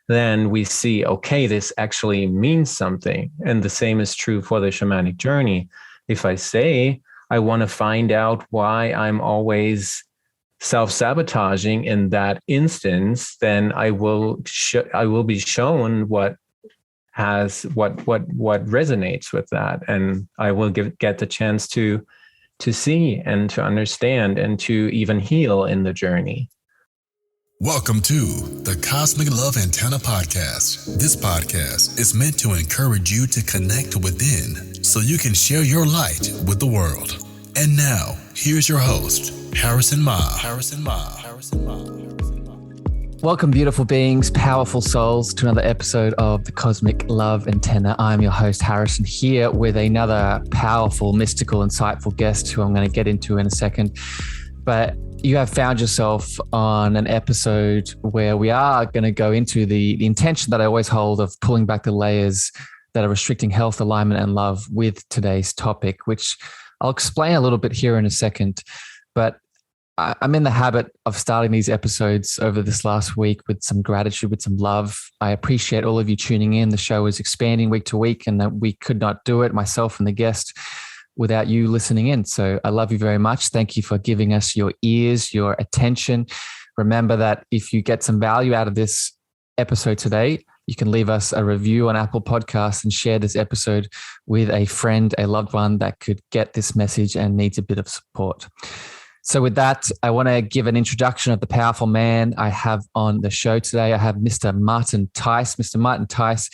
then we see, okay, this actually means something. And the same is true for the shamanic journey. If I say I want to find out why I'm always self-sabotaging in that instance, then I will be shown what resonates with that, and I will get the chance to see and to understand and to even heal in the journey. Welcome to the Cosmic Love Antenna Podcast. This podcast is meant to encourage you to connect within so you can share your light with the world. And now, here's your host, Harrison Ma. Welcome, beautiful beings, powerful souls, to another episode of the Cosmic Love Antenna. I'm your host, Harrison, here with another powerful, mystical, insightful guest who I'm going to get into in a second. But you have found yourself on an episode where we are going to go into the intention that I always hold of pulling back the layers that are restricting health, alignment, and love with today's topic, which I'll explain a little bit here in a second. But I'm in the habit of starting these episodes over this last week with some gratitude, with some love. I appreciate all of you tuning in. The show is expanding week to week, and that we could not do it, myself and the guest, without you listening in. So I love you very much. Thank you for giving us your ears, your attention. Remember that if you get some value out of this episode today, you can leave us a review on Apple Podcasts and share this episode with a friend, a loved one that could get this message and needs a bit of support. So with that, I want to give an introduction of the powerful man I have on the show today. I have Mr. Martin Theis. Mr. Martin Theis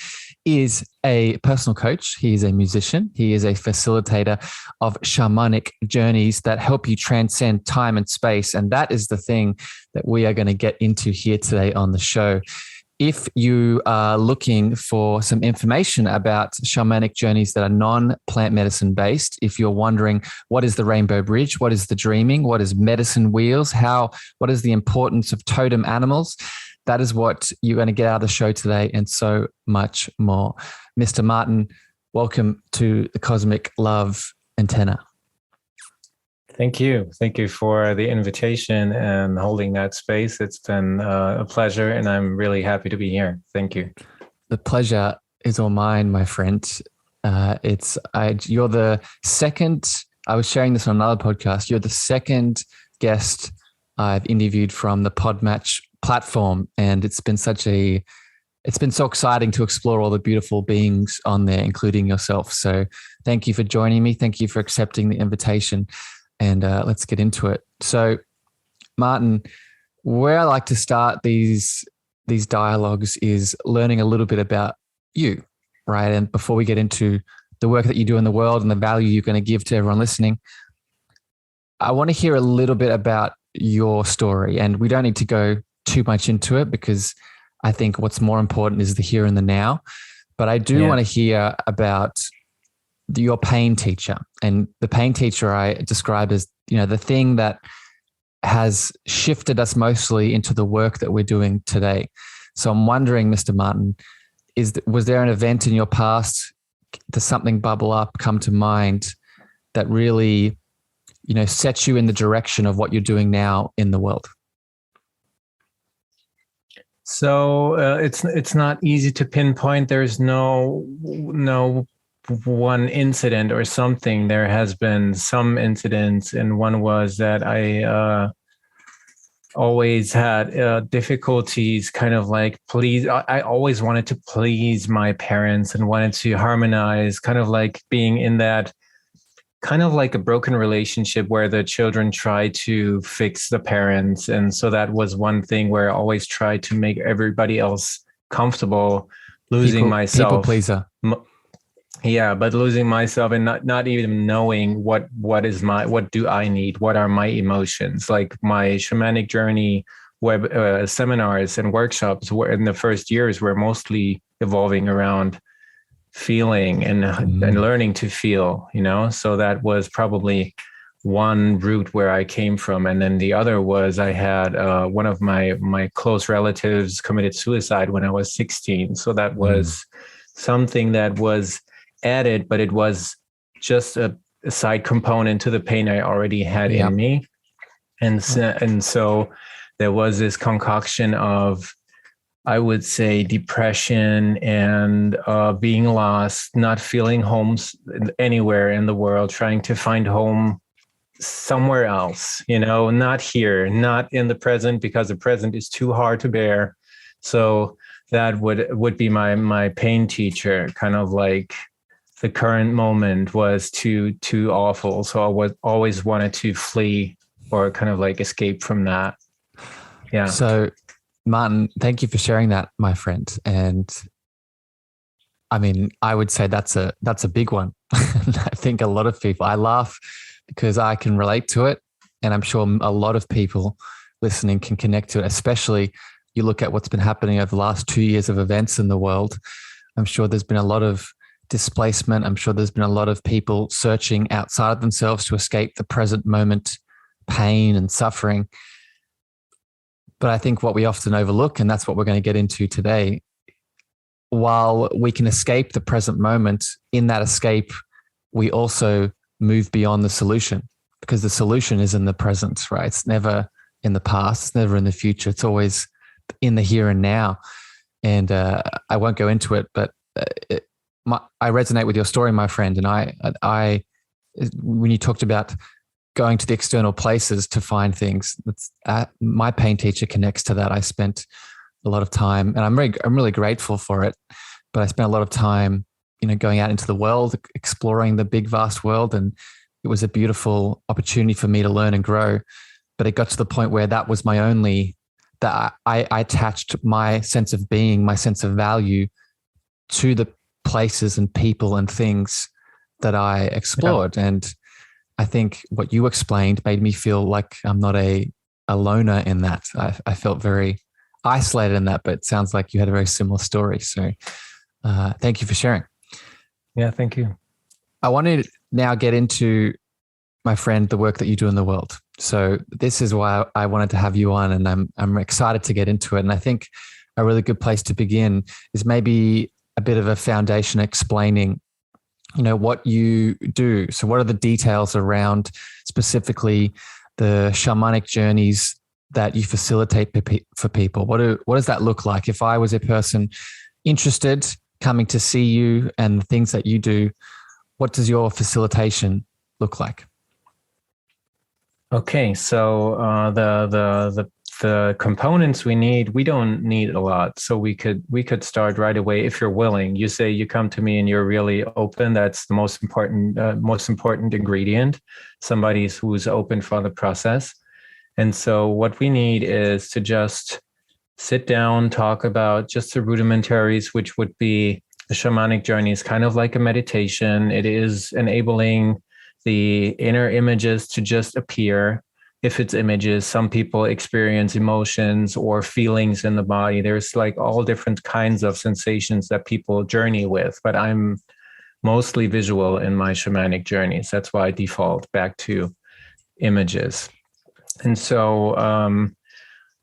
is a personal coach. He is a musician. He is a facilitator of shamanic journeys that help you transcend time and space. And that is the thing that we are going to get into here today on the show. If you are looking for some information about shamanic journeys that are non-plant medicine based, if you're wondering what is the rainbow bridge, what is the dreaming, what is medicine wheels, what is the importance of totem animals, that is what you're going to get out of the show today, and so much more. Mr. Martin, welcome to the Cosmic Love Antenna. Thank you. Thank you for the invitation and holding that space. It's been a pleasure, and I'm really happy to be here. Thank you. The pleasure is all mine, my friend. You're the second, I was sharing this on another podcast, you're the second guest I've interviewed from the Podmatch platform, and it's been so exciting to explore all the beautiful beings on there, including yourself. So thank you for joining me. Thank you for accepting the invitation. And let's get into it. So, Martin, where I like to start these dialogues is learning a little bit about you, right? And before we get into the work that you do in the world and the value you're going to give to everyone listening, I want to hear a little bit about your story. And we don't need to go too much into it because I think what's more important is the here and the now. But I do want to hear about your pain teacher, and the pain teacher I describe as, the thing that has shifted us mostly into the work that we're doing today. So I'm wondering, Mr. Martin, was there an event in your past, does something bubble up, come to mind that really, sets you in the direction of what you're doing now in the world? So it's not easy to pinpoint. There's no one incident or something. There has been some incidents, and one was that I always had difficulties kind of like I always wanted to please my parents and wanted to harmonize, kind of like being in that kind of like a broken relationship where the children try to fix the parents. And so that was one thing where I always tried to make everybody else comfortable, losing myself. People pleaser. Yeah, but losing myself and not even knowing what do I need? What are my emotions? Like my shamanic journey web seminars and workshops were in the first years were mostly evolving around feeling and learning to feel, So that was probably one route where I came from. And then the other was I had one of my close relatives committed suicide when I was 16. So that was something that was added, but it was just a side component to the pain I already had in me. And so there was this concoction of I would say depression and being lost, not feeling home anywhere in the world, trying to find home somewhere else, not here, not in the present, because the present is too hard to bear. So that would be my pain teacher, kind of like the current moment was too awful. So I was always wanted to flee or kind of like escape from that. Yeah. So Martin, thank you for sharing that, my friend. And I mean, I would say that's a big one. I think a lot of people, I laugh because I can relate to it. And I'm sure a lot of people listening can connect to it, especially you look at what's been happening over the last 2 years of events in the world. I'm sure there's been a lot of displacement. I'm sure there's been a lot of people searching outside of themselves to escape the present moment pain and suffering. But I think what we often overlook, and that's what we're going to get into today, while we can escape the present moment, in that escape, we also move beyond the solution, because the solution is in the present, right? It's never in the past. It's never in the future. It's always in the here and now. And I won't go into it, but I resonate with your story, my friend. And I, when you talked about going to the external places to find things, my pain teacher connects to that. I spent a lot of time, and I'm really grateful for it, but I spent a lot of time, going out into the world, exploring the big, vast world. And it was a beautiful opportunity for me to learn and grow. But it got to the point where that was that I attached my sense of being, my sense of value to the places and people and things that I explored. Yeah. And I think what you explained made me feel like I'm not a loner in that. I felt very isolated in that, but it sounds like you had a very similar story. So thank you for sharing. Yeah, thank you. I want to now get into, my friend, the work that you do in the world. So this is why I wanted to have you on, and I'm excited to get into it. And I think a really good place to begin is maybe a bit of a foundation explaining, what you do. So what are the details around specifically the shamanic journeys that you facilitate for people? What does that look like? If I was a person interested, coming to see you and the things that you do, what does your facilitation look like? Okay, so the components we don't need a lot. So we could start right away if you're willing. You say you come to me and you're really open. That's the most important ingredient. Somebody who's open for the process. And so what we need is to just sit down, talk about just the rudimentaries, which would be the shamanic journeys, kind of like a meditation. It is enabling the inner images to just appear. If it's images, some people experience emotions or feelings in the body. There's like all different kinds of sensations that people journey with, but I'm mostly visual in my shamanic journeys. That's why I default back to images. And so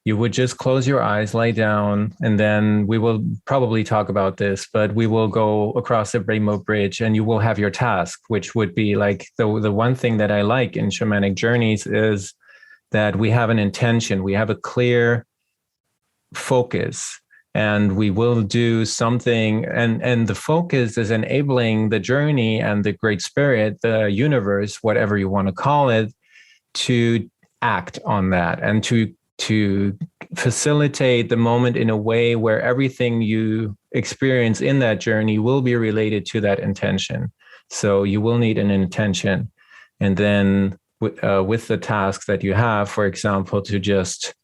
you would just close your eyes, lie down, and then we will probably talk about this, but we will go across the rainbow bridge and you will have your task, which would be like the one thing that I like in shamanic journeys is that we have an intention, we have a clear focus, and we will do something. And the focus is enabling the journey and the great spirit, the universe, whatever you want to call it, to act on that and to facilitate the moment in a way where everything you experience in that journey will be related to that intention. So you will need an intention. And then with the tasks that you have, for example, to just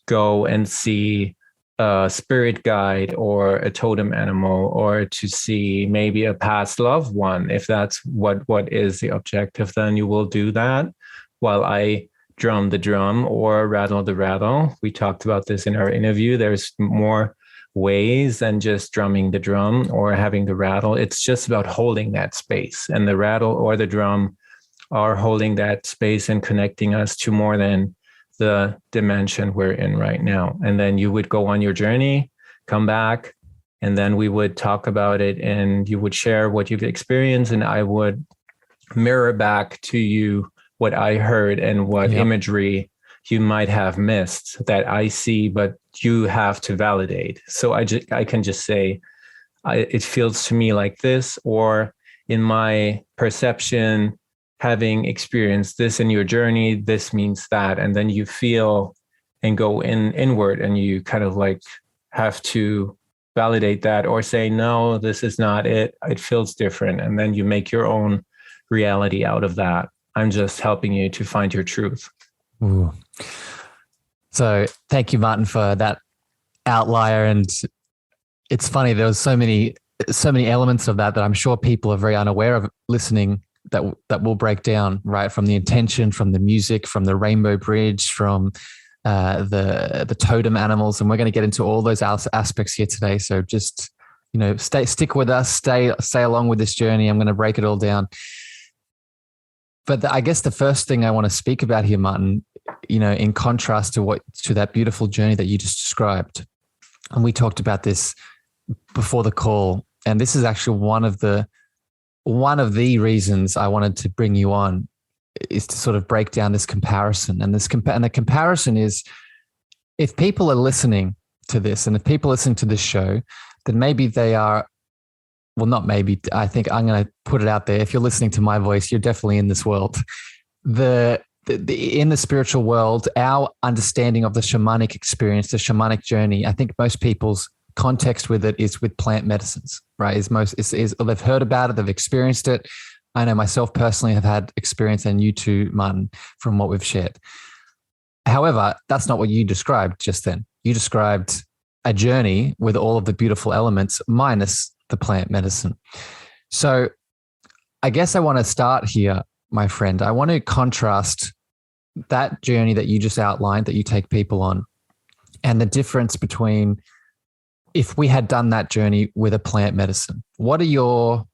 go and see a spirit guide or a totem animal, or to see maybe a past loved one, if that's what is the objective, then you will do that while I drum the drum or rattle the rattle. We talked about this in our interview. There's more ways than just drumming the drum or having the rattle. It's just about holding that space, and the rattle or the drum are holding that space and connecting us to more than the dimension we're in right now. And then you would go on your journey, come back, and then we would talk about it, and you would share what you've experienced, and I would mirror back to you what I heard and what imagery you might have missed that I see, but you have to validate. So I can just say, it feels to me like this, or in my perception, having experienced this in your journey, this means that. And then you feel and go inward, and you kind of like have to validate that or say, no, this is not it. It feels different. And then you make your own reality out of that. I'm just helping you to find your truth. Ooh. So thank you, Martin, for that outlier. And it's funny, there was so many elements of that I'm sure people are very unaware of listening, that will break down, right? From the intention, from the music, from the rainbow bridge, from the totem animals. And we're going to get into all those aspects here today. So just, stick with us, stay along with this journey. I'm going to break it all down. But I guess the first thing I want to speak about here, Martin, in contrast to that beautiful journey that you just described, and we talked about this before the call, and this is actually one of the reasons I wanted to bring you on, is to sort of break down this comparison. And the comparison is, if people are listening to this, and if people are listening to this show, then maybe they are, well, not maybe, I think I'm going to put it out there. If you're listening to my voice, you're definitely in this world. In the spiritual world, our understanding of the shamanic experience, the shamanic journey, I think most people's context with it is with plant medicines, right? They've heard about it, they've experienced it. I know myself personally have had experience, and you too, Martin, from what we've shared. However, that's not what you described just then. You described a journey with all of the beautiful elements minus the plant medicine. So I guess I want to start here, my friend. I want to contrast that journey that you just outlined, that you take people on, and the difference between if we had done that journey with a plant medicine. What are your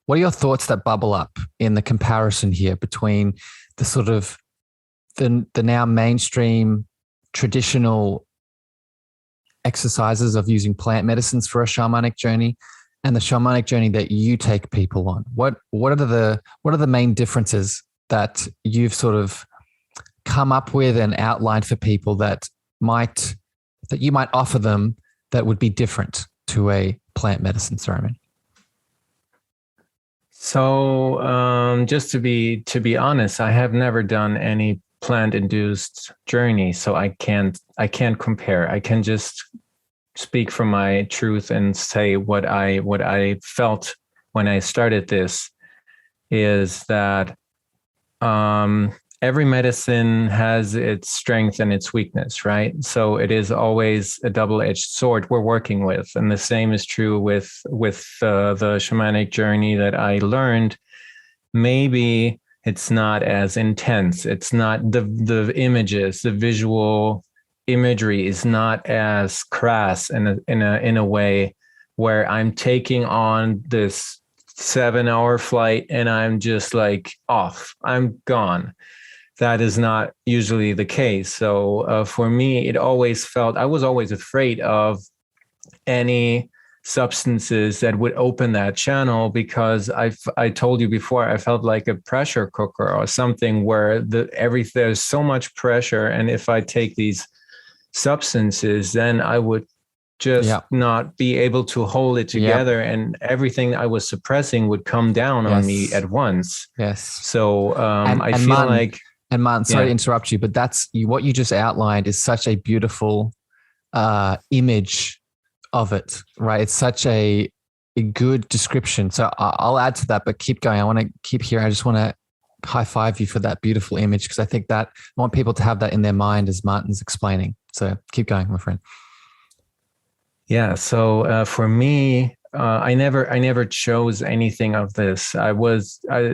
thoughts that bubble up in the comparison here between the sort of the now mainstream traditional exercises of using plant medicines for a shamanic journey and the shamanic journey that you take people on? What are the main differences that you've sort of come up with and outlined for people that you might offer them that would be different to a plant medicine ceremony? So just to be honest, I have never done any plant-induced journey, so I can't compare. I can just speak from my truth and say what I felt when I started this is that every medicine has its strength and its weakness, right? So it is always a double-edged sword we're working with. And the same is true with the shamanic journey that I learned. Maybe it's not as intense. It's not the images, the visual imagery is not as crass in a way where I'm taking on this 7-hour flight and I'm just like off, I'm gone. That is not usually the case. So for me, it always felt, I was always afraid of any substances that would open that channel, because I told you before, I felt like a pressure cooker or something where there's so much pressure. And if I take these substances, then I would just not be able to hold it together, and everything I was suppressing would come down on me at once. Yes. So I feel Martin, like... And Martin, sorry to interrupt you, but what you just outlined is such a beautiful image of it, right? It's such a good description. So I'll add to that, but keep going. I want to keep hearing. I just want to high five you for that beautiful image, because I think that I want people to have that in their mind as Martin's explaining. So keep going, my friend. Yeah. So for me, I never chose anything of this.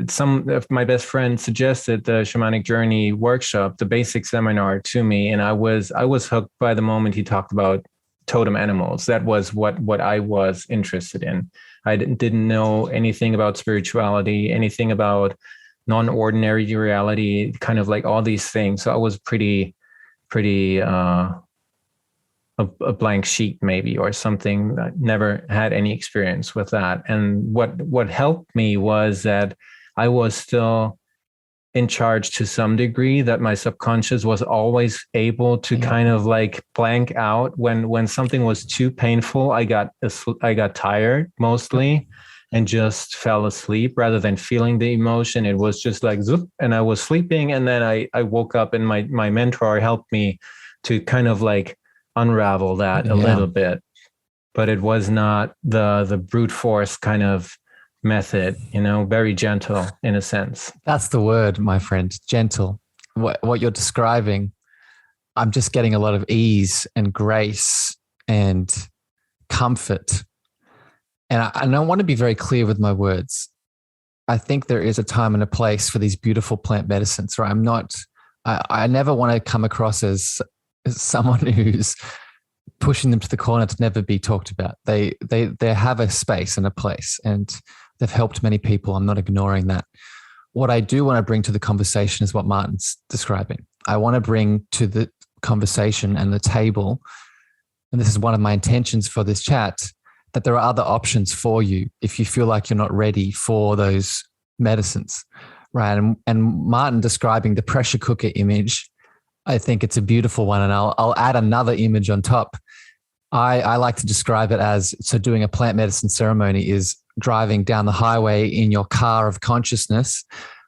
Some of my best friends suggested the shamanic journey workshop, the basic seminar, to me, and I was hooked by the moment he talked about totem animals. That was what I was interested in. I didn't know anything about spirituality, anything about non-ordinary reality, kind of like all these things. So I was pretty a blank sheet maybe, or something. I never had any experience with that. And what helped me was that I was still in charge to some degree, that my subconscious was always able to kind of like blank out when something was too painful. I got tired mostly and just fell asleep rather than feeling the emotion. It was just like zoop, and I was sleeping, and then I woke up, and my mentor helped me to kind of like unravel that a little bit. But it was not the brute force kind of method, very gentle in a sense. That's the word, my friend, gentle. What you're describing, I'm just getting a lot of ease and grace and comfort. And I want to be very clear with my words. I think there is a time and a place for these beautiful plant medicines, right? I never want to come across as someone who's pushing them to the corner to never be talked about. They have a space and a place, and they've helped many people. I'm not ignoring that. What I do want to bring to the conversation is what Martin's describing. I want to bring to the conversation and the table, and this is one of my intentions for this chat, that there are other options for you if you feel like you're not ready for those medicines, right? And Martin describing the pressure cooker image, I think it's a beautiful one, and I'll add another image on top. I like to describe it as, so doing a plant medicine ceremony is driving down the highway in your car of consciousness,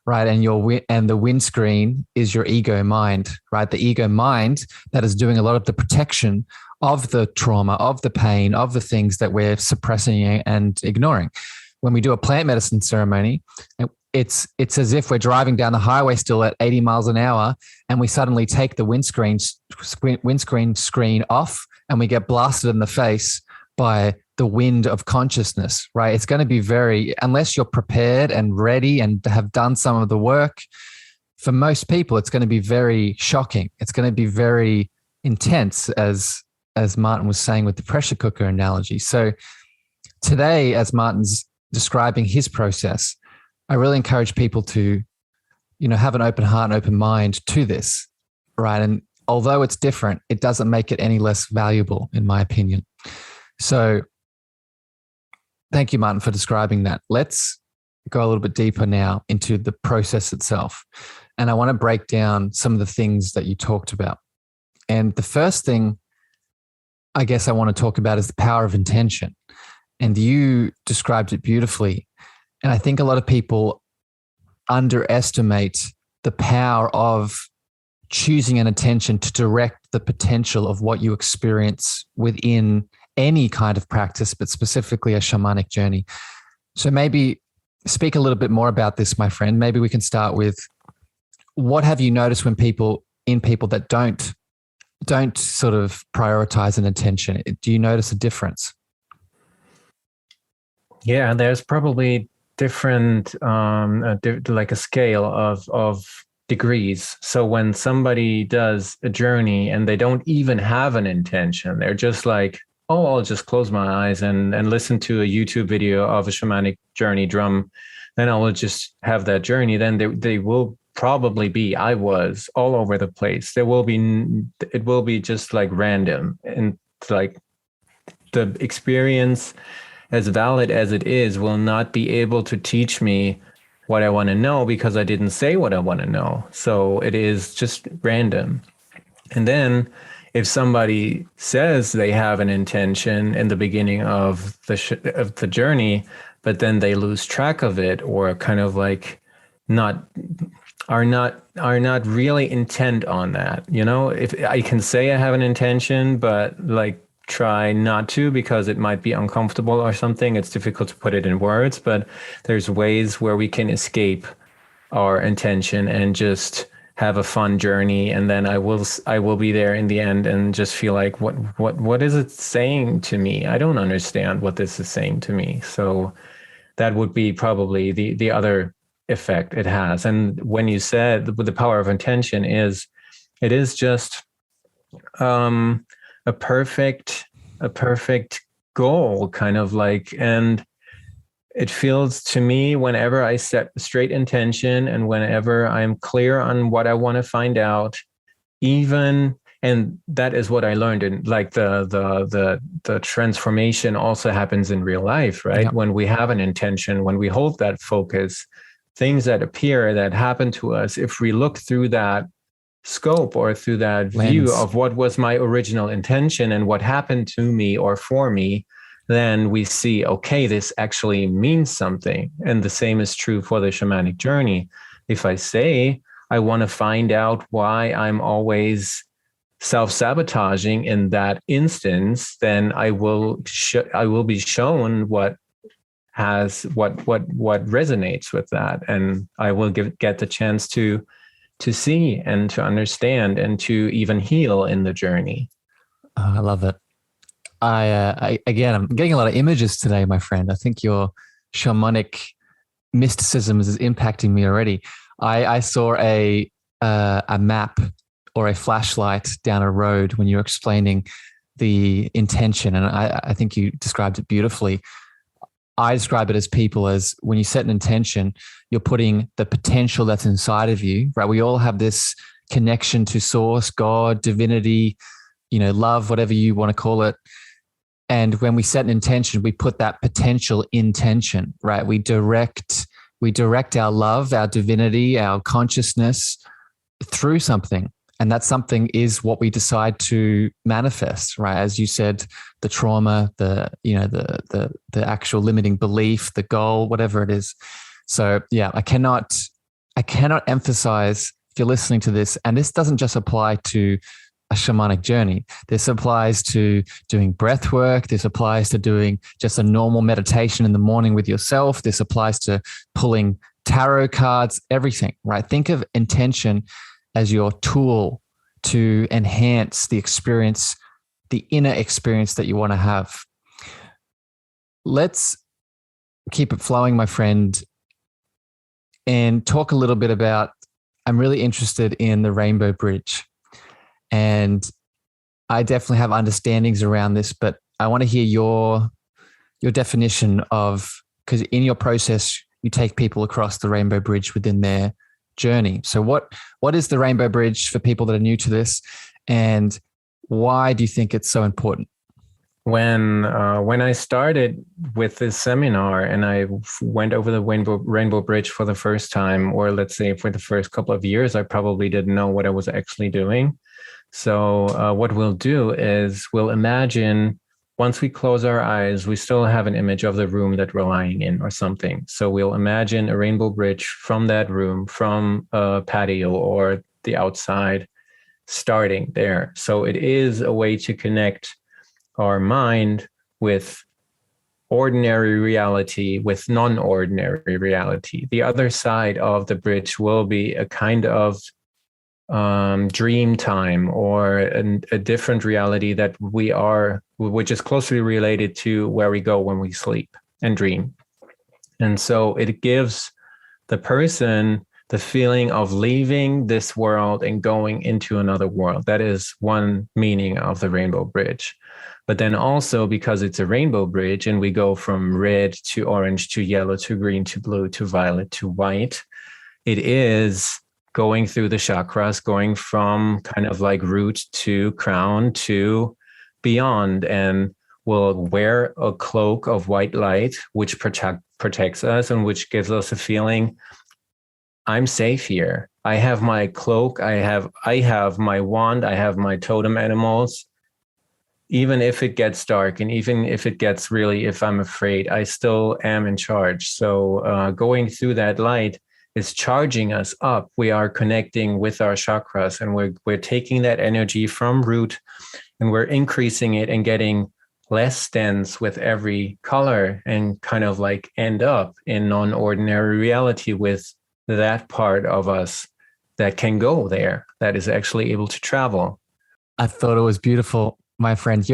right? And the windscreen is your ego mind, right? The ego mind that is doing a lot of the protection of the trauma, of the pain, of the things that we're suppressing and ignoring. When we do a plant medicine ceremony, it's as if we're driving down the highway still at 80 miles an hour, and we suddenly take the windscreen screen off, and we get blasted in the face by the wind of consciousness, right? It's going to be unless you're prepared and ready and have done some of the work, for most people, it's going to be very shocking. It's going to be very intense, as Martin was saying with the pressure cooker analogy. So today, as Martin's describing his process, I really encourage people to, have an open heart and open mind to this, right? And although it's different, it doesn't make it any less valuable, in my opinion. So thank you, Martin, for describing that. Let's go a little bit deeper now into the process itself. And I want to break down some of the things that you talked about. And the first thing I guess I want to talk about is the power of intention. And you described it beautifully. And I think a lot of people underestimate the power of choosing an intention to direct the potential of what you experience within any kind of practice, but specifically a shamanic journey. So maybe speak a little bit more about this, my friend. Maybe we can start with, what have you noticed when people that don't sort of prioritize an intention? Do you notice a difference? Yeah, there's probably different, like a scale of degrees. So when somebody does a journey and they don't even have an intention, they're just like, oh, I'll just close my eyes and listen to a YouTube video of a shamanic journey drum, then I will just have that journey. Then they will probably be, I was all over the place. It will be just like random, and like the experience, as valid as it is, will not be able to teach me what I want to know because I didn't say what I want to know. So it is just random. And then if somebody says they have an intention in the beginning of the journey, but then they lose track of it, or kind of like are not really intent on that. If I can say I have an intention, but like try not to because it might be uncomfortable or something. It's difficult to put it in words, but there's ways where we can escape our intention and just have a fun journey. And then I will be there in the end and just feel like, what is it saying to me? I don't understand what this is saying to me. So that would be probably the other effect it has. And when you said with the power of intention, it is just a perfect goal, kind of like. And it feels to me, whenever I set straight intention and whenever I'm clear on what I want to find out, and that is what I learned in like the transformation also happens in real life, right? Yeah. When we have an intention, when we hold that focus, things that appear, that happen to us, if we look through that scope or through that view of what was my original intention and what happened to me or for me, then we see, okay, this actually means something. And the same is true for the shamanic journey. If I say I want to find out why I'm always self-sabotaging in that instance, then I will be shown what resonates with that, and I will get the chance to see and to understand and to even heal in the journey. I love it. I'm getting a lot of images today, my friend. I think your shamanic mysticism is impacting me already. I saw a map or a flashlight down a road when you were explaining the intention, and I think you described it beautifully. I describe it as when you set an intention, you're putting the potential that's inside of you, right? We all have this connection to source, God, divinity, love, whatever you want to call it. And when we set an intention, we put that potential in tension, right? We direct our love, our divinity, our consciousness through something. And that something is what we decide to manifest, right? As you said, the trauma, the actual limiting belief, the goal, whatever it is. So yeah, I cannot emphasize, if you're listening to this, and this doesn't just apply to a shamanic journey. This applies to doing breath work. This applies to doing just a normal meditation in the morning with yourself. This applies to pulling tarot cards, everything, right? Think of intention as your tool to enhance the experience, the inner experience that you want to have. Let's keep it flowing, my friend, and talk a little bit about, I'm really interested in the Rainbow Bridge. And I definitely have understandings around this, but I want to hear your definition of, because in your process, you take people across the Rainbow Bridge within their journey. So what is the Rainbow Bridge for people that are new to this, and why do you think it's so important? When I started with this seminar and I went over the Rainbow Bridge for the first time, or let's say for the first couple of years, I probably didn't know what I was actually doing. So what we'll do is we'll imagine, once we close our eyes, we still have an image of the room that we're lying in or something. So we'll imagine a rainbow bridge from that room, from a patio or the outside, starting there. So it is a way to connect our mind with ordinary reality, with non-ordinary reality. The other side of the bridge will be a kind of dream time, or a different reality that which is closely related to where we go when we sleep and dream. And so it gives the person the feeling of leaving this world and going into another world. That is one meaning of the Rainbow Bridge. But then also, because it's a rainbow bridge and we go from red to orange to yellow to green to blue to violet to white, it is going through the chakras, going from kind of like root to crown to beyond. And we'll wear a cloak of white light, which protects us and which gives us a feeling, I'm safe here. I have my cloak. I have my wand. I have my totem animals. Even if it gets dark and even if it gets if I'm afraid, I still am in charge. So going through that light is charging us up. We are connecting with our chakras, and we're taking that energy from root and we're increasing it and getting less dense with every color, and kind of like end up in non-ordinary reality with that part of us that can go there, that is actually able to travel. I thought it was beautiful, my friend.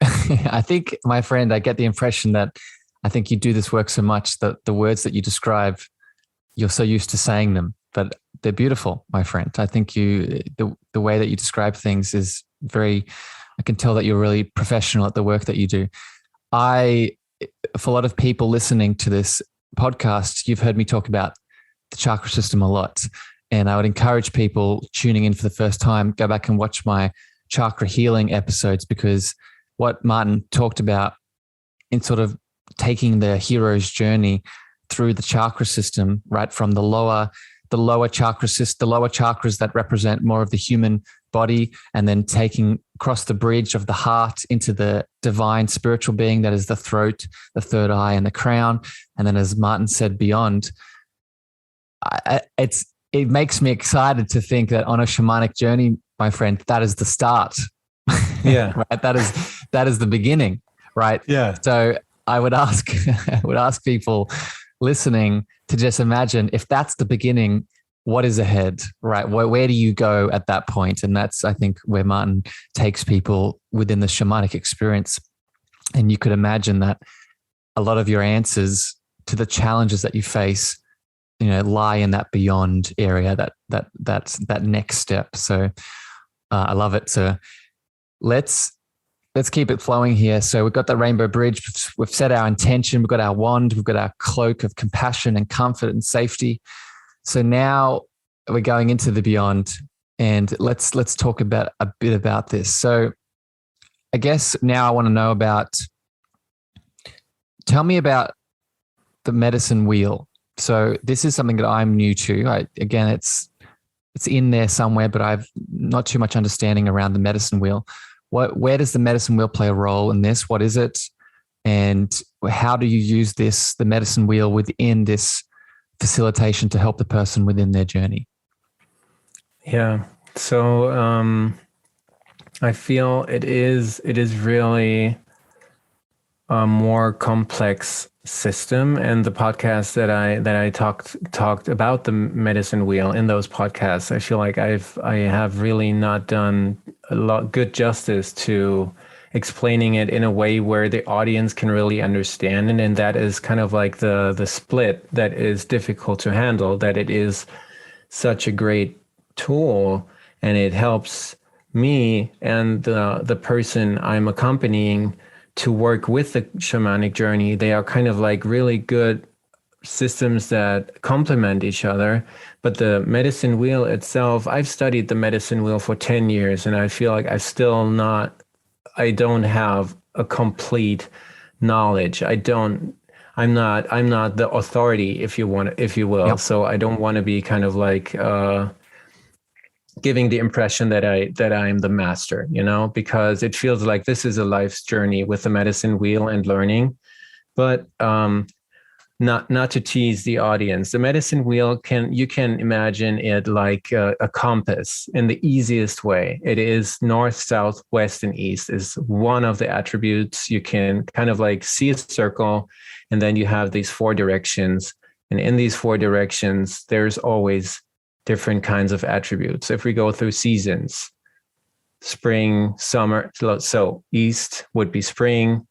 I think, my friend, I get the impression that I think you do this work so much that the words that you describe, you're so used to saying them, but they're beautiful, my friend. I think the way that you describe things is I can tell that you're really professional at the work that you do. For a lot of people listening to this podcast, you've heard me talk about the chakra system a lot. And I would encourage people tuning in for the first time, go back and watch my chakra healing episodes, because what Martin talked about in sort of taking the hero's journey through the chakra system, right? From the lower chakra system, the lower chakras that represent more of the human body, and then taking across the bridge of the heart into the divine spiritual being that is the throat, the third eye, and the crown. And then, as Martin said, beyond. It makes me excited to think that on a shamanic journey, my friend, that is the start. Yeah. Right. That is the beginning. Right. Yeah. So I would ask people listening to just imagine, if that's the beginning, what is ahead, right? Where do you go at that point? And that's, I think, where Martin takes people within the shamanic experience. And you could imagine that a lot of your answers to the challenges that you face, lie in that beyond area, that next step. So I love it. So let's keep it flowing here. So we've got the rainbow bridge. We've set our intention. We've got our wand. We've got our cloak of compassion and comfort and safety. So now we're going into the beyond, and let's talk a bit about this. So I guess now I want to know tell me about the medicine wheel. So this is something that I'm new to. Again, it's in there somewhere, but I've not too much understanding around the medicine wheel. Where does the medicine wheel play a role in this? What is it? And how do you use the medicine wheel within this facilitation to help the person within their journey? Yeah. So I feel it is really a more complex system, and the podcast that I talked about the medicine wheel in those podcasts, I feel like I have really not done good justice to explaining it in a way where the audience can really understand it. And that is kind of like the split that is difficult to handle, that it is such a great tool, and it helps me and the person I'm accompanying to work with the shamanic journey. They are kind of like really good systems that complement each other. But the medicine wheel itself, I've studied the medicine wheel for 10 years, and I feel like I don't have a complete knowledge. I'm not the authority, if you will. Yep. So I don't want to be kind of like giving the impression that I'm the master, because it feels like this is a life's journey with the medicine wheel and learning. But not to tease the audience, the medicine wheel you can imagine it like a compass in the easiest way. It is north, south, west, and east is one of the attributes. You can kind of like see a circle, and then you have these 4 directions. And in these 4 directions, there's always different kinds of attributes. If we go through seasons, spring, summer, so east would be spring,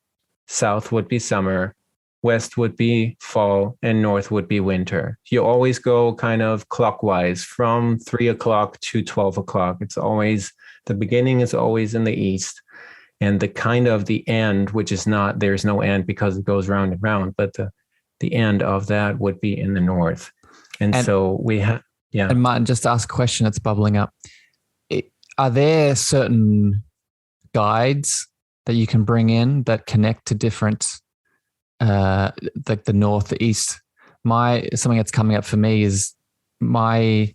south would be summer, west would be fall, and north would be winter. You always go kind of clockwise from 3 o'clock to 12 o'clock. It's always, the beginning is always in the east, and the kind of the end, which is not, there's no end because it goes round and round, but the end of that would be in the north. And so we have, yeah. And Martin, just ask a question that's bubbling up. Are there certain guides that you can bring in that connect to different, like the north, the east? Something that's coming up for me is my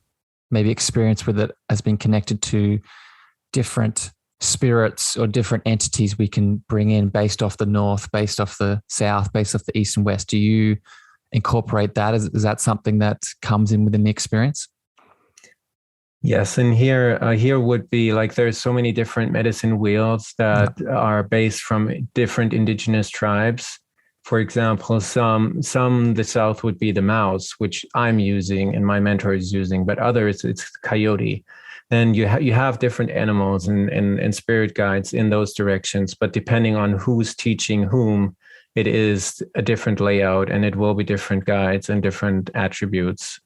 maybe experience with it has been connected to different spirits or different entities we can bring in based off the north, based off the south, based off the east and west. Do you incorporate that? Is that something that comes in within the experience? Yes, and here would be like, there's so many different medicine wheels that are based from different indigenous tribes. For example, some the south would be the mouse, which I'm using and my mentor is using, but others it's coyote. Then you have different animals and spirit guides in those directions, but depending on who's teaching whom, it is a different layout, and it will be different guides and different attributes.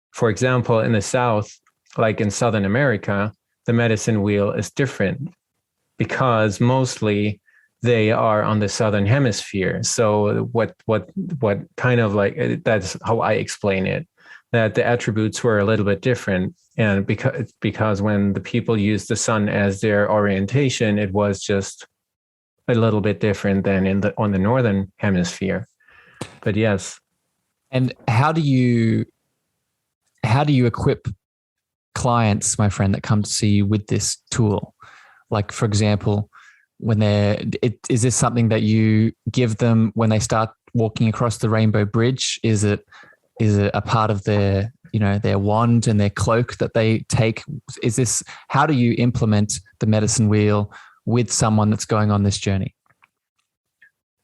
For example, in the south, like in Southern America, the medicine wheel is different because mostly they are on the Southern hemisphere. So what kind of like, that's how I explain it, that the attributes were a little bit different. And because when the people used the sun as their orientation, it was just a little bit different than on the Northern hemisphere. But yes. And how do you equip clients, my friend, that come to see you with this tool? Like, for example, is this something that you give them when they start walking across the Rainbow Bridge? Is it a part of their wand and their cloak that they take? How do you implement the medicine wheel with someone that's going on this journey?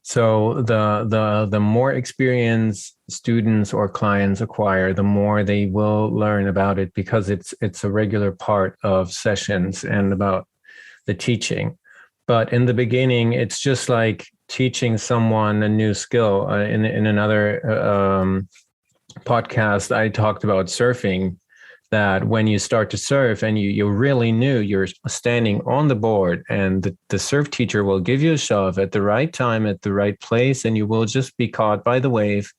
So the more experience students or clients acquire, the more they will learn about it, because it's a regular part of sessions and about the teaching. But in the beginning, it's just like teaching someone a new skill. In another podcast, I talked about surfing, that when you start to surf and you really knew you're standing on the board, and the surf teacher will give you a shove at the right time, at the right place, and you will just be caught by the wave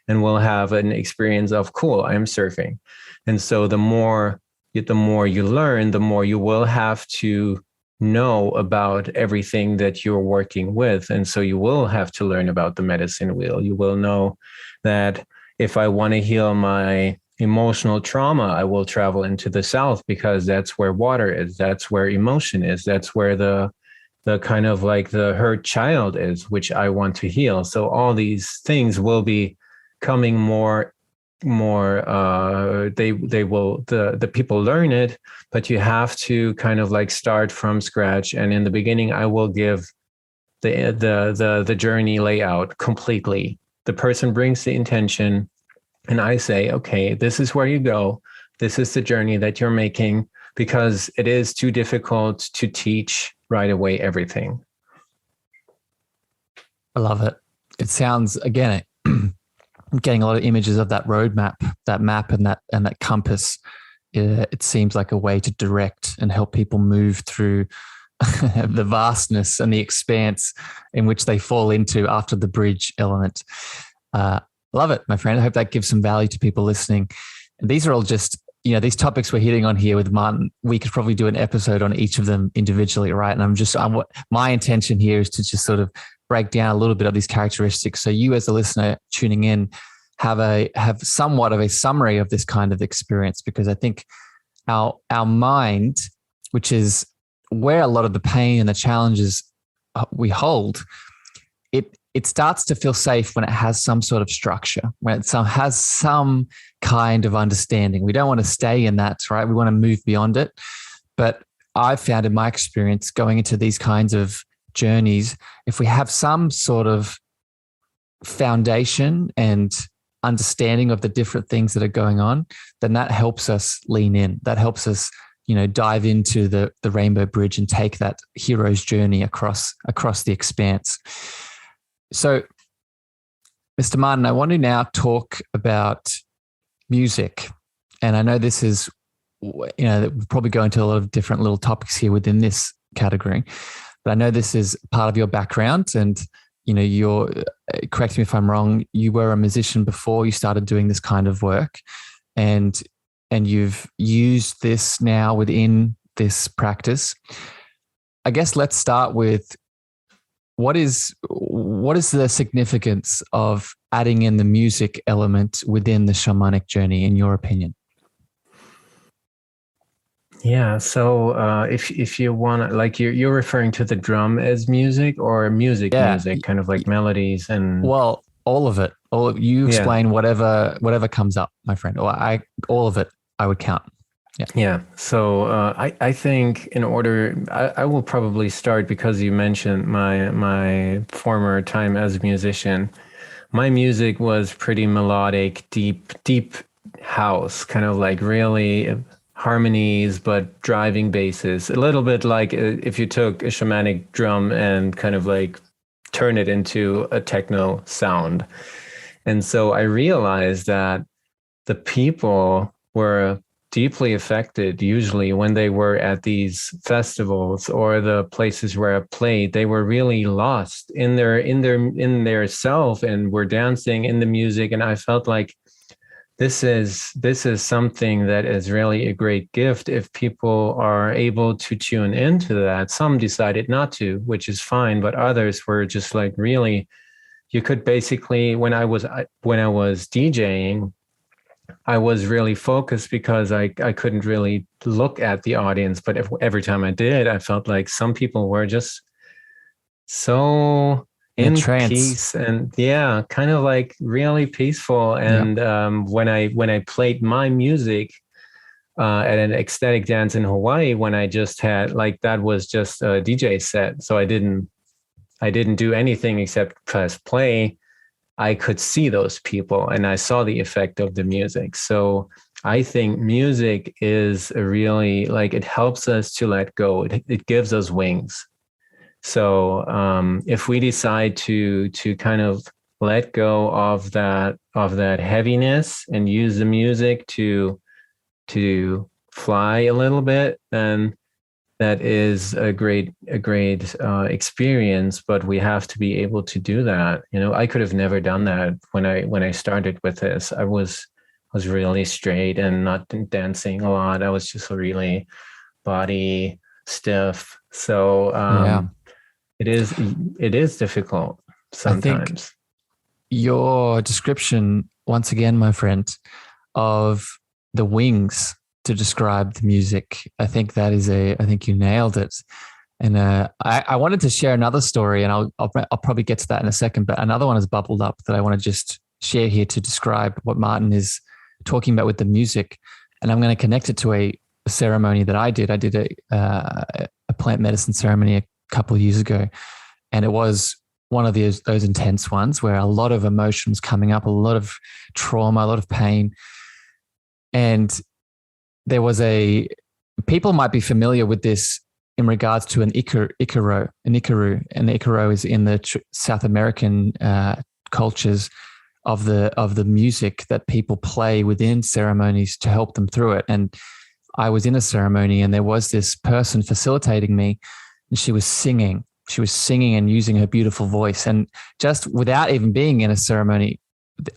and will have an experience of, cool, I'm surfing. And so the more you learn, the more you will have to know about everything that you're working with. And so you will have to learn about the medicine wheel. You will know that if I want to heal my emotional trauma, I will travel into the south, because that's where water is. That's where emotion is. That's where the kind of like the hurt child is, which I want to heal. So all these things will be coming more the people learn it, but you have to kind of like start from scratch. And in the beginning, I will give the journey layout completely. The person brings the intention, and I say, okay, this is where you go. This is the journey that you're making, because it is too difficult to teach right away everything. I love it. It sounds, again, I'm getting a lot of images of that roadmap, that map, and that compass. It seems like a way to direct and help people move through the vastness and the expanse in which they fall into after the bridge element. Love it, my friend. I hope that gives some value to people listening. And these are all just, these topics we're hitting on here with Martin. We could probably do an episode on each of them individually, right? And my intention here is to just sort of break down a little bit of these characteristics, so you as a listener tuning in have somewhat of a summary of this kind of experience, because I think our mind, which is where a lot of the pain and the challenges we hold, it starts to feel safe when it has some sort of structure, when it has some kind of understanding. We don't want to stay in that, right? We want to move beyond it. But I've found in my experience going into these kinds of journeys, if we have some sort of foundation and understanding of the different things that are going on, then that helps us lean in. That helps us, dive into the Rainbow Bridge and take that hero's journey across the expanse. So, Mr. Martin, I want to now talk about music. And I know this is, we'll probably go into a lot of different little topics here within this category, but I know this is part of your background, and, you're, correct me if I'm wrong, you were a musician before you started doing this kind of work, and you've used this now within this practice. I guess let's start with, what is the significance of adding in the music element within the shamanic journey, in your opinion? Yeah. So if you want to, like, you're referring to the drum as music, or music, kind of like melodies and. Well, all of it. You explain whatever comes up, my friend. Or all of it, I would count. Yeah. So I think I will probably start, because you mentioned my former time as a musician. My music was pretty melodic, deep house, kind of like really harmonies, but driving basses. A little bit like if you took a shamanic drum and kind of like turn it into a techno sound. And so I realized that the people were deeply affected, usually when they were at these festivals or the places where I played. They were really lost in their self, and were dancing in the music. And I felt like this is something that is really a great gift if people are able to tune into that. Some decided not to, which is fine, but others were just like really you could basically, when I was DJing, I was really focused because I couldn't really look at the audience. But every time I did, I felt like some people were just so in peace, and kind of like really peaceful. And when I played my music at an ecstatic dance in Hawaii, when I just had like, that was just a DJ set, so I didn't do anything except press play. I could see those people and I saw the effect of the music. So I think music is a really, like, it helps us to let go. It gives us wings. So if we decide to kind of let go of that heaviness and use the music to fly a little bit, then that is a great experience. But we have to be able to do that. You know, I could have never done that when I started with this. I was really straight and not dancing a lot. I was just really body stiff. So it is difficult sometimes. I think your description, once again, my friend, of the wings to describe the music, I think you nailed it. And I wanted to share another story, and I'll probably get to that in a second, but another one has bubbled up that I want to just share here to describe what Martin is talking about with the music. And I'm going to connect it to a ceremony that I did. I did a plant medicine ceremony a couple of years ago, and it was one of those intense ones where a lot of emotions coming up, a lot of trauma, a lot of pain. And there was people might be familiar with this in regards to an Ikaru. An Ikaru is in the South American cultures of the music that people play within ceremonies to help them through it. And I was in a ceremony, and there was this person facilitating me, and she was singing. She was singing and using her beautiful voice. And just without even being in a ceremony,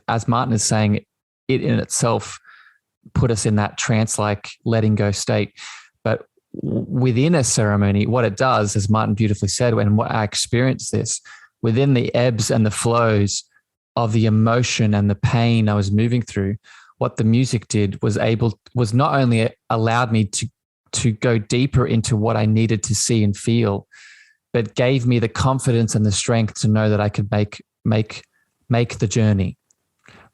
as Martin is saying, it in itself put us in that trance-like letting go state. But within a ceremony, what it does, as Martin beautifully said, when what I experienced this, within the ebbs and the flows of the emotion and the pain I was moving through, what the music did was not only allowed me to go deeper into what I needed to see and feel, but gave me the confidence and the strength to know that I could make the journey.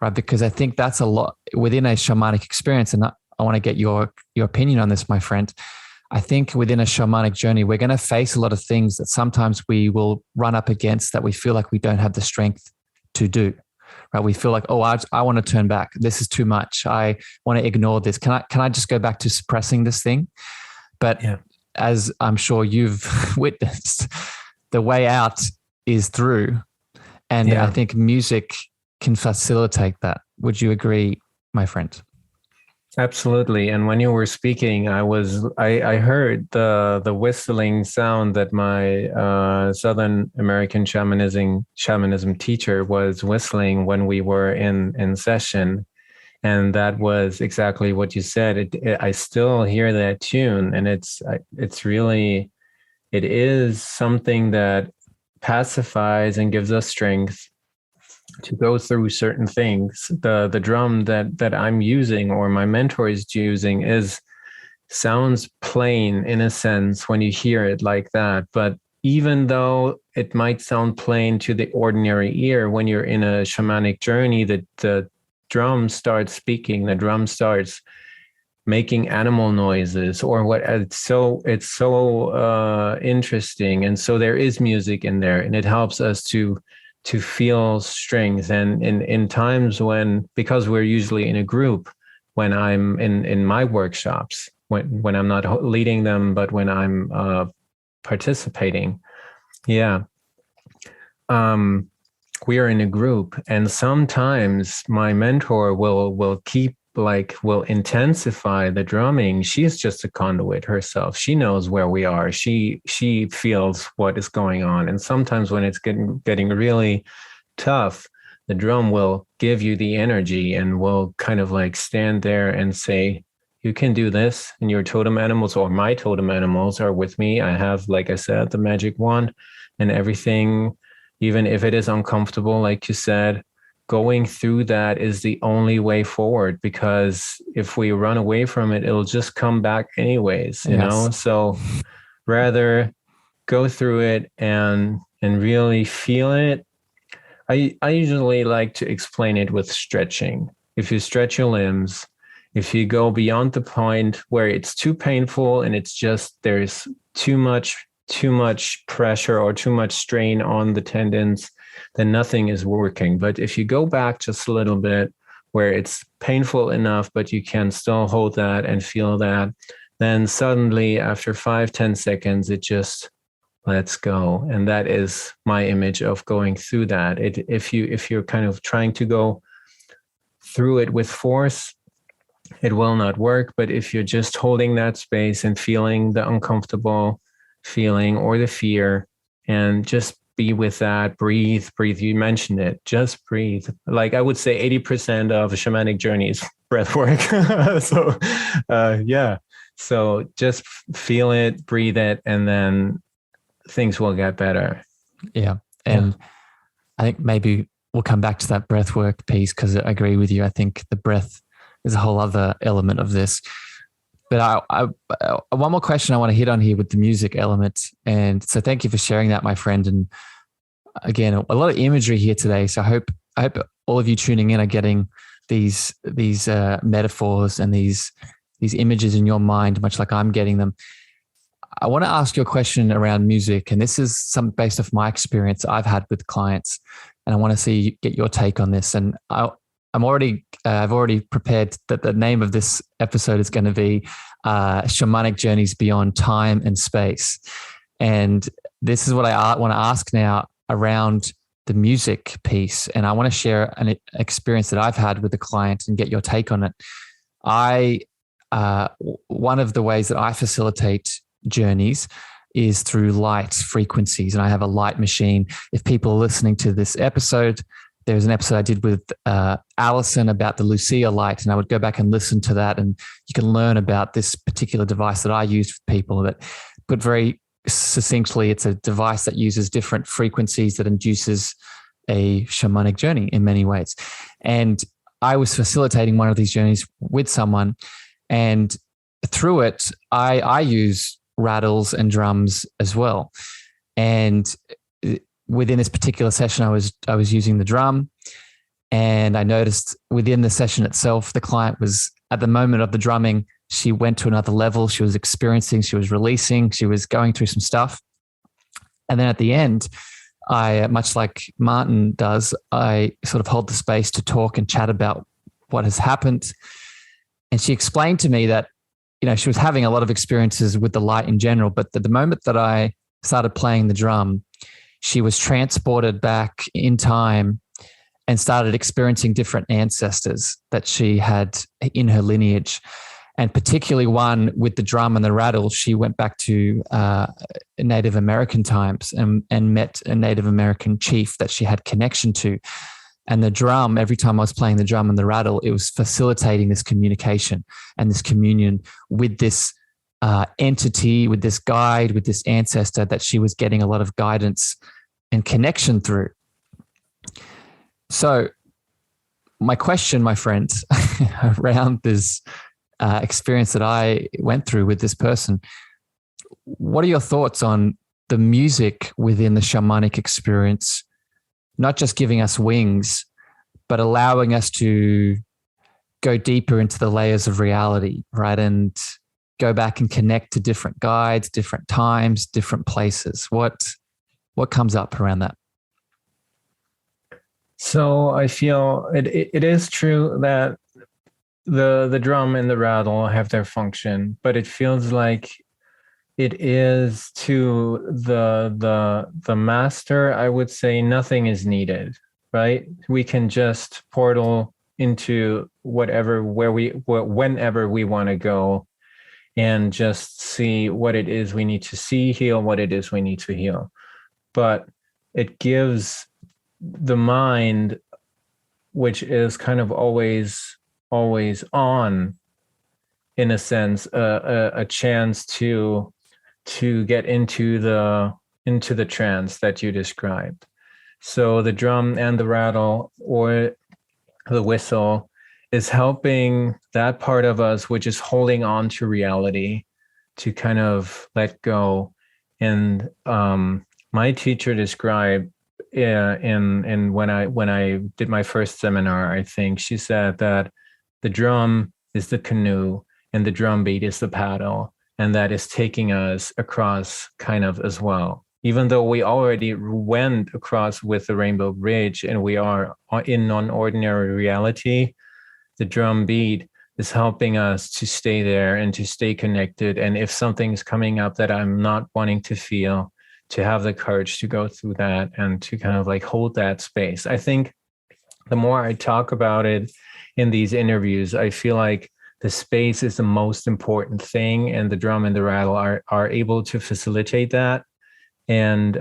Right, because I think that's a lot within a shamanic experience. And I want to get your opinion on this, my friend. I think within a shamanic journey, we're going to face a lot of things that sometimes we will run up against that we feel like we don't have the strength to do. Right, we feel like, I want to turn back. This is too much. I want to ignore this. Can I just go back to suppressing this thing? But as I'm sure you've witnessed, the way out is through. And I think music can facilitate that. Would you agree, my friend? Absolutely. And when you were speaking, I heard the whistling sound that my Southern American shamanism teacher was whistling when we were in session. And that was exactly what you said. I still hear that tune, and it is something that pacifies and gives us strength to go through certain things. The drum that I'm using, or my mentor is using, sounds plain in a sense when you hear it like that. But even though it might sound plain to the ordinary ear, when you're in a shamanic journey, the drum starts speaking. The drum starts making animal noises, or what. It's so interesting. And so there is music in there, and it helps us to feel strength. And in times when, because we're usually in a group, when I'm in my workshops, when I'm not leading them, but when I'm participating, we are in a group, and sometimes my mentor will intensify the drumming. She's just a conduit herself. She knows where we are. She feels what is going on. And sometimes when it's getting really tough, the drum will give you the energy and will kind of like stand there and say, you can do this. And your totem animals, or my totem animals, are with me. I have, like I said, the magic wand, and everything even if it is uncomfortable, like you said, going through that is the only way forward, because if we run away from it, it'll just come back anyways, you know? So rather go through it and really feel it. I usually like to explain it with stretching. If you stretch your limbs, if you go beyond the point where it's too painful and it's just there's too much pressure or too much strain on the tendons, then nothing is working. But if you go back just a little bit where it's painful enough, but you can still hold that and feel that, then suddenly after 5-10 seconds, it just lets go. And that is my image of going through that. If you're kind of trying to go through it with force, it will not work. But if you're just holding that space and feeling the uncomfortable feeling or the fear, and just be with that, breathe. You mentioned it, just breathe. Like I would say 80% of a shamanic journey is breath work. So just feel it, breathe it, and then things will get better. Yeah. And I think maybe we'll come back to that breath work piece, because I agree with you. I think the breath is a whole other element of this. But I one more question I want to hit on here with the music element. And so thank you for sharing that, my friend. And again, a lot of imagery here today. So I hope all of you tuning in are getting these metaphors and these images in your mind, much like I'm getting them. I want to ask you a question around music, and this is some based off my experience I've had with clients, and I want to get your take on this. And I've already prepared that the name of this episode is going to be Shamanic Journeys Beyond Time and Space. And this is what I want to ask now around the music piece. And I want to share an experience that I've had with a client and get your take on it. One of the ways that I facilitate journeys is through light frequencies, and I have a light machine. If people are listening to this episode, there's an episode I did with Allison about the Lucia light, and I would go back and listen to that, and you can learn about this particular device that I use with people. That, put very succinctly, it's a device that uses different frequencies that induces a shamanic journey in many ways. And I was facilitating one of these journeys with someone, and through it, I use rattles and drums as well. And within this particular session, I was using the drum, and I noticed within the session itself, the client was, at the moment of the drumming, she went to another level. She was experiencing, she was releasing, she was going through some stuff. And then at the end, I, much like Martin does, I sort of hold the space to talk and chat about what has happened. And she explained to me that, she was having a lot of experiences with the light in general, but the moment that I started playing the drum, she was transported back in time and started experiencing different ancestors that she had in her lineage. And particularly one with the drum and the rattle, she went back to Native American times and met a Native American chief that she had connection to. And the drum, every time I was playing the drum and the rattle, it was facilitating this communication and this communion with this entity, with this guide, with this ancestor that she was getting a lot of guidance and connection through. So my question, my friends, around this experience that I went through with this person, what are your thoughts on the music within the shamanic experience, not just giving us wings, but allowing us to go deeper into the layers of reality, right? And go back and connect to different guides, different times, different places. What comes up around that? So I feel it is true that the drum and the rattle have their function, but it feels like it is to the master, I would say nothing is needed, right? We can just portal into whenever we want to go, and just see what it is we need to see, heal what it is we need to heal. But it gives the mind, which is kind of always on, in a sense, a chance to get into the trance that you described. So the drum and the rattle or the whistle is helping that part of us which is holding on to reality to kind of let go. And my teacher described in when I did my first seminar, I think she said that the drum is the canoe and the drum beat is the paddle, and that is taking us across kind of as well. Even though we already went across with the Rainbow Bridge and we are in non-ordinary reality, the drum beat is helping us to stay there and to stay connected. And if something's coming up that I'm not wanting to feel, to have the courage to go through that and to kind of like hold that space. I think the more I talk about it in these interviews, I feel like the space is the most important thing, and the drum and the rattle are able to facilitate that. And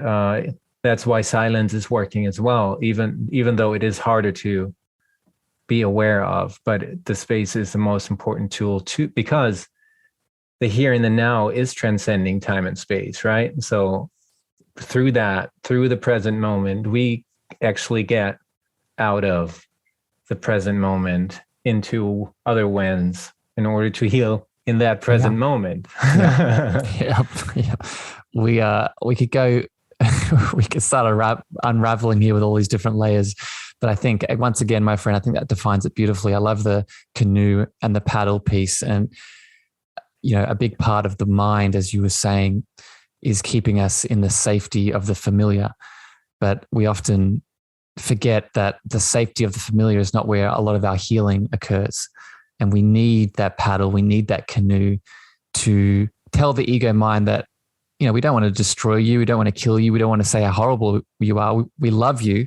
that's why silence is working as well, even though it is harder to be aware of. But the space is the most important tool too, because the here and the now is transcending time and space, right? So through the present moment, we actually get out of the present moment into other ones in order to heal in that present moment. Yeah. We could go, we could start unraveling here with all these different layers. But I think, once again, my friend, I think that defines it beautifully. I love the canoe and the paddle piece. And, a big part of the mind, as you were saying, is keeping us in the safety of the familiar. But we often forget that the safety of the familiar is not where a lot of our healing occurs. And we need that paddle, we need that canoe to tell the ego mind that, we don't want to destroy you, we don't want to kill you, we don't want to say how horrible you are, we love you.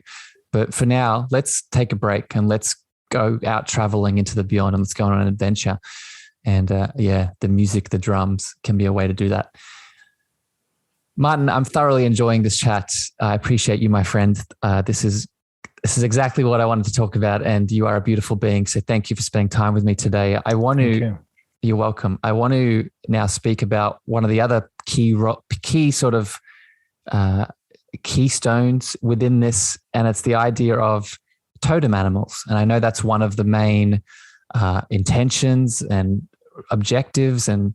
But for now, let's take a break and let's go out traveling into the beyond and let's go on an adventure. And the music, the drums can be a way to do that. Martin, I'm thoroughly enjoying this chat. I appreciate you, my friend. This is exactly what I wanted to talk about, and you are a beautiful being. So thank you for spending time with me today. You're welcome. I want to now speak about one of the other key sort of keystones within this, and it's the idea of totem animals. And I know that's one of the main intentions and objectives and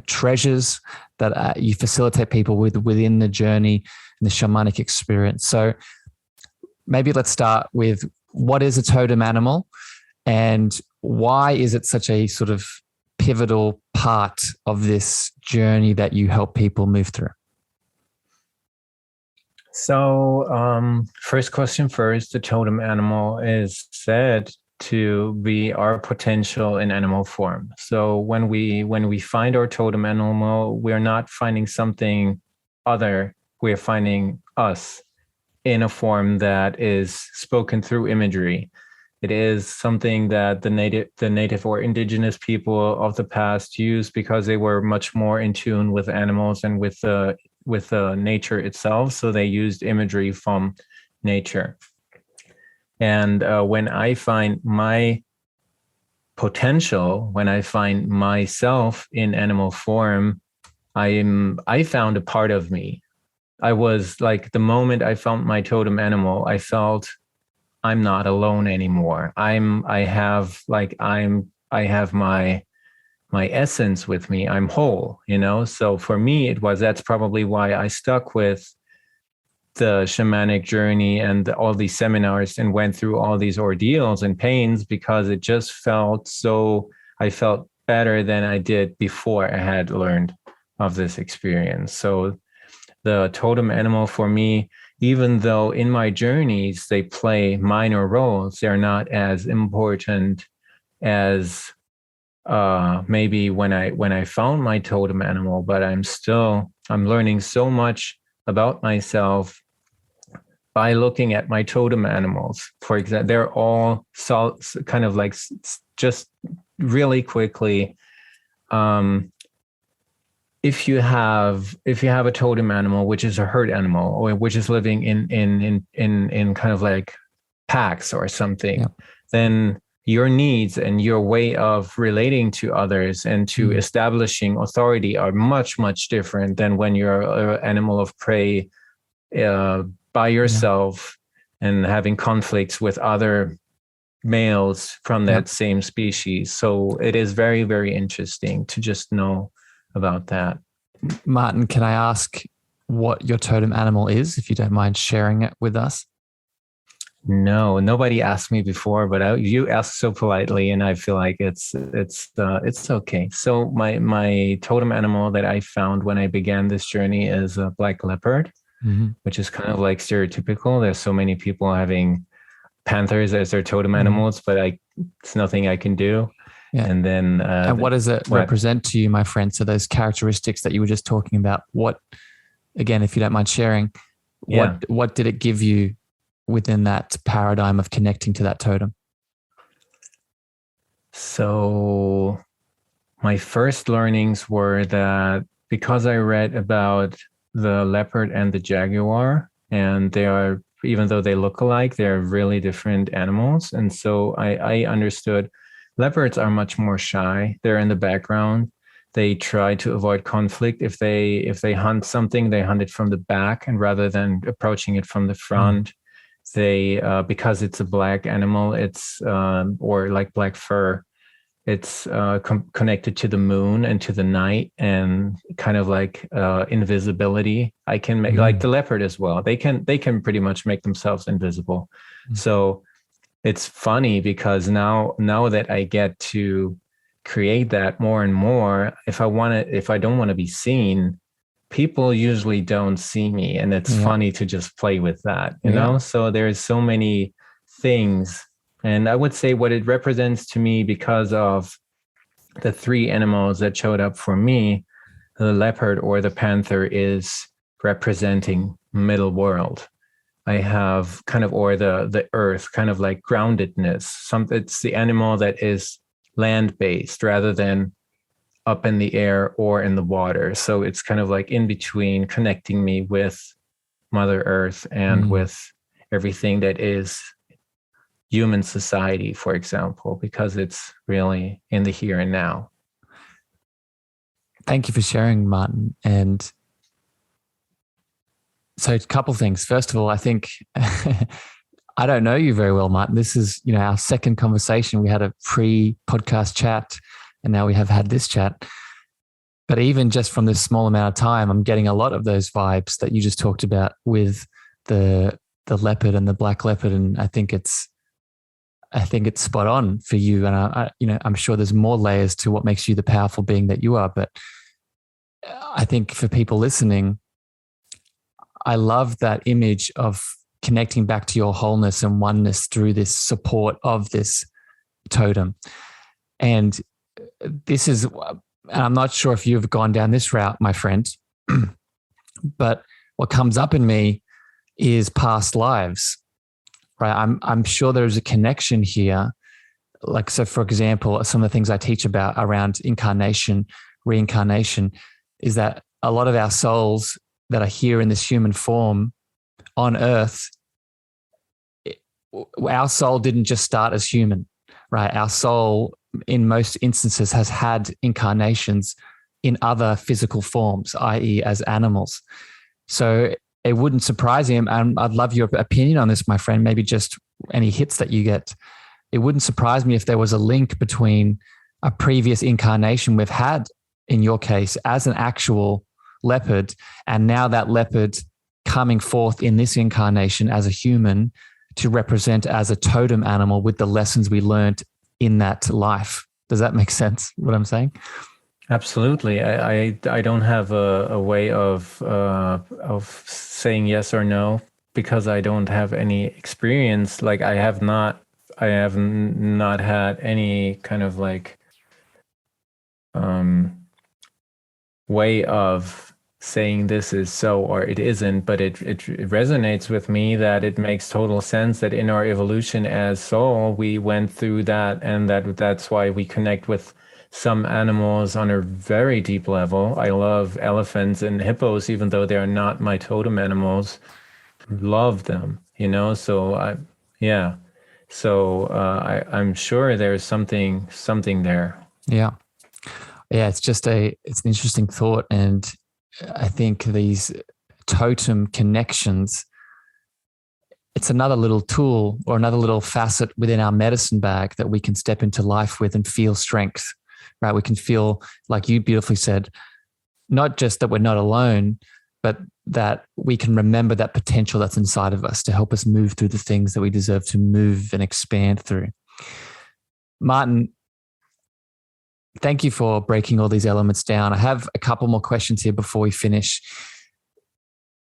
treasures that you facilitate people within the journey and the shamanic experience. So maybe let's start with, what is a totem animal and why is it such a sort of pivotal part of this journey that you help people move through? So first question first, the totem animal is said to be our potential in animal form. So when we find our totem animal, we're not finding something other, we're finding us in a form that is spoken through imagery. It is something that the native or indigenous people of the past used because they were much more in tune with animals and with nature itself. So they used imagery from nature. And when I find my potential, when I find myself in animal form, I found a part of me. I was like, the moment I found my totem animal, I felt I'm not alone anymore. I have my essence with me. I'm whole, So for me, that's probably why I stuck with the shamanic journey and all these seminars and went through all these ordeals and pains, because it just I felt better than I did before I had learned of this experience. So the totem animal for me, even though in my journeys they play minor roles, they're not as important as maybe when I found my totem animal, but I'm learning so much about myself by looking at my totem animals. For example, they're all kind of like, just really quickly, if you have a totem animal, which is a herd animal, or which is living in kind of like packs or something, then your needs and your way of relating to others and to establishing authority are much, much different than when you're an animal of prey, by yourself and having conflicts with other males from that same species. So it is very, very interesting to just know about that. Martin, can I ask what your totem animal is, if you don't mind sharing it with us? No, nobody asked me before, but you asked so politely, and I feel like it's okay. So my totem animal that I found when I began this journey is a black leopard, which is kind of like stereotypical. There's so many people having panthers as their totem animals, but it's nothing I can do. Yeah. And then, and what does it represent to you, my friend? So those characteristics that you were just talking about, what, again, if you don't mind sharing, what did it give you within that paradigm of connecting to that totem? So my first learnings were that because I read about the leopard and the jaguar, and they are, even though they look alike, they're really different animals. And so I understood leopards are much more shy. They're in the background. They try to avoid conflict. If they hunt something, they hunt it from the back, and rather than approaching it from the front, they because it's a black animal, it's or like black fur, it's connected to the moon and to the night, and kind of like invisibility. I can make like the leopard as well. They can pretty much make themselves invisible. So it's funny because now that I get to create that more and more, if I don't want to be seen, people usually don't see me, and it's funny to just play with that, you know? So there's so many things. And I would say what it represents to me, because of the three animals that showed up for me, the leopard or the panther is representing middle world. I have kind of, or the earth, kind of like groundedness. It's the animal that is land-based rather than up in the air or in the water. So it's kind of like in between, connecting me with Mother Earth and with everything that is human society, for example, because it's really in the here and now. Thank you for sharing, Martin. And so a couple things. First of all, I think I don't know you very well, Martin. This is, our second conversation. We had a pre-podcast chat, and now we have had this chat. But even just from this small amount of time, I'm getting a lot of those vibes that you just talked about with the leopard and the black leopard. And I think it's spot on for you. And I'm sure there's more layers to what makes you the powerful being that you are. But I think for people listening, I love that image of connecting back to your wholeness and oneness through this support of this totem. And this is, and I'm not sure if you've gone down this route, my friend, but what comes up in me is past lives, right? I'm sure there's a connection here. Like, so for example, some of the things I teach about around incarnation, reincarnation, is that a lot of our souls that are here in this human form on earth, our soul didn't just start as human, right? Our soul, in most instances, has had incarnations in other physical forms, i.e. as animals. So it wouldn't surprise him, and I'd love your opinion on this, my friend, maybe just any hits that you get. It wouldn't surprise me if there was a link between a previous incarnation we've had, in your case, as an actual leopard, and now that leopard coming forth in this incarnation as a human to represent as a totem animal with the lessons we learned in that life. Does that make sense, what I'm saying? Absolutely. I don't have a way of saying yes or no, because I don't have any experience. Like I have not had any kind of like way of saying this is so or it isn't, but it resonates with me that it makes total sense that in our evolution as soul, we went through that, and that's why we connect with some animals on a very deep level. I love elephants and hippos, even though they are not my totem animals. Love them, so I'm sure there's something there. Yeah, it's an interesting thought. And I think these totem connections it's another little tool or another little facet within our medicine bag that we can step into life with and feel strength, right? We can feel, like you beautifully said, not just that we're not alone, but that we can remember that potential that's inside of us to help us move through the things that we deserve to move and expand through. Martin, thank you for breaking all these elements down. I have a couple more questions here before we finish.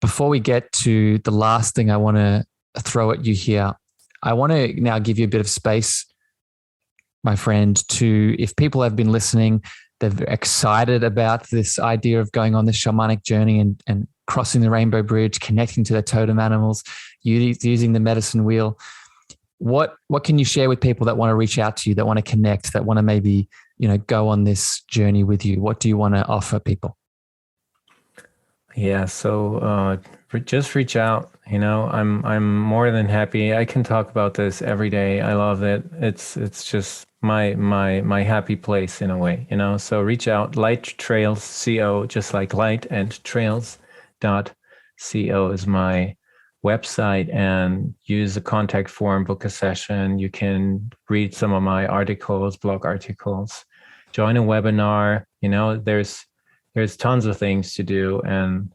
Before we get to the last thing I want to throw at you here, I want to now give you a bit of space, my friend, to, if people have been listening, they're excited about this idea of going on this shamanic journey and crossing the rainbow bridge, connecting to their totem animals, using the medicine wheel. What can you share with people that want to reach out to you, that want to connect, that want to maybe, go on this journey with you? What do you want to offer people? Yeah, so just reach out. I'm more than happy. I can talk about this every day. I love it. It's just my happy place in a way. So reach out. Light Trails CO, just like light and trails.co is my website, and use the contact form, book a session. You can read some of my articles, blog articles, join a webinar. There's tons of things to do. And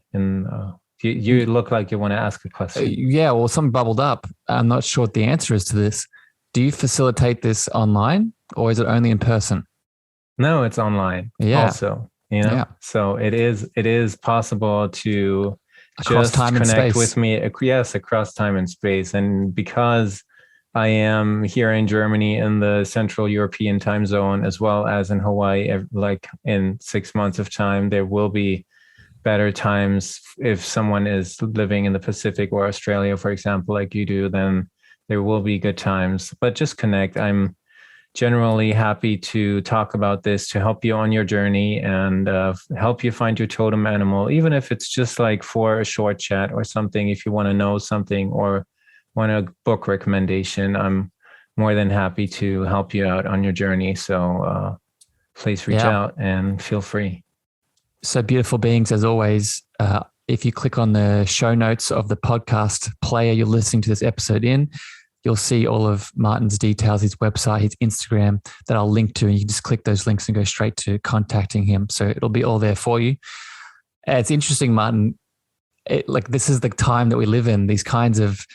you look like you want to ask a question. Yeah, well, something bubbled up. I'm not sure what the answer is to this. Do you facilitate this online, or is it only in person? No, it's online. Yeah. Also, Yeah. So it is possible to across just time connect and space with me. Yes, across time and space. And because I am here in Germany in the Central European time zone, as well as in Hawaii, like in 6 months of time, there will be better times. If someone is living in the Pacific or Australia, for example, like you do, then there will be good times. But just connect. I'm generally happy to talk about this, to help you on your journey and help you find your totem animal, even if it's just like for a short chat or something. If you want to know something or want a book recommendation, I'm more than happy to help you out on your journey. So please reach out and feel free. So beautiful beings, as always, if you click on the show notes of the podcast player you're listening to this episode in, you'll see all of Martin's details, his website, his Instagram that I'll link to, and you can just click those links and go straight to contacting him. So it'll be all there for you. It's interesting, Martin, this is the time that we live in, these kinds of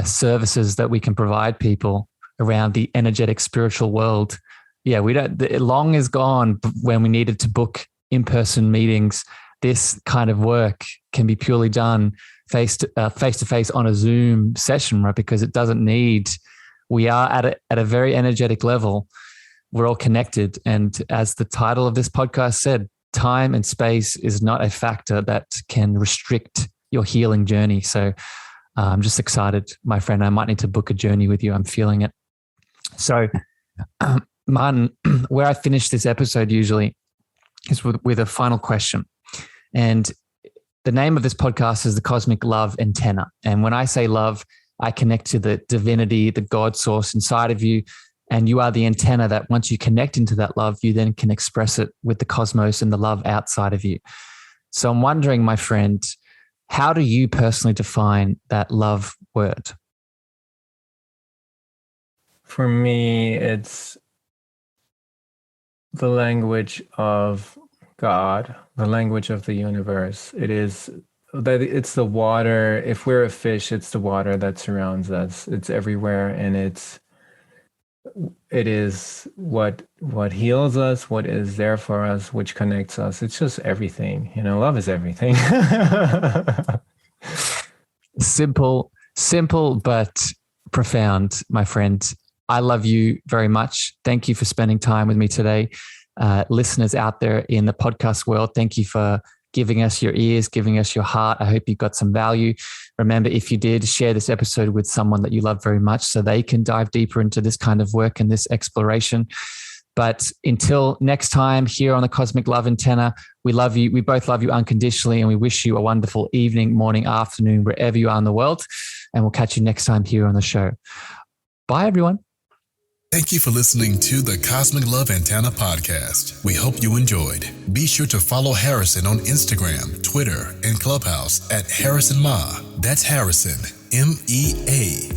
services that we can provide people around the energetic spiritual world. Yeah, long is gone when we needed to book in-person meetings. This kind of work can be purely done face to face on a Zoom session, right? Because it doesn't need, we are at a very energetic level. We're all connected. And as the title of this podcast said, time and space is not a factor that can restrict your healing journey. So I'm just excited, my friend. I might need to book a journey with you. I'm feeling it. So, Martin, where I finish this episode usually is with a final question. And the name of this podcast is the Cosmic Love Antenna. And when I say love, I connect to the divinity, the God source inside of you. And you are the antenna that once you connect into that love, you then can express it with the cosmos and the love outside of you. So I'm wondering, my friend, how do you personally define that love word? For me, it's the language of God, the language of the universe. It's the water. If we're a fish, it's the water that surrounds us. It's everywhere, and it is what heals us, what is there for us, which connects us. It's just everything. Love is everything. Simple, but profound, my friend. I love you very much. Thank you for spending time with me today. Listeners out there in the podcast world, thank you for giving us your ears, giving us your heart. I hope you got some value. Remember, if you did, share this episode with someone that you love very much so they can dive deeper into this kind of work and this exploration. But until next time here on the Cosmic Love Antenna, we love you. We both love you unconditionally, and we wish you a wonderful evening, morning, afternoon, wherever you are in the world. And we'll catch you next time here on the show. Bye, everyone. Thank you for listening to the Cosmic Love Antenna podcast. We hope you enjoyed. Be sure to follow Harrison on Instagram, Twitter, and Clubhouse at Harrison Ma. That's Harrison, Meagher.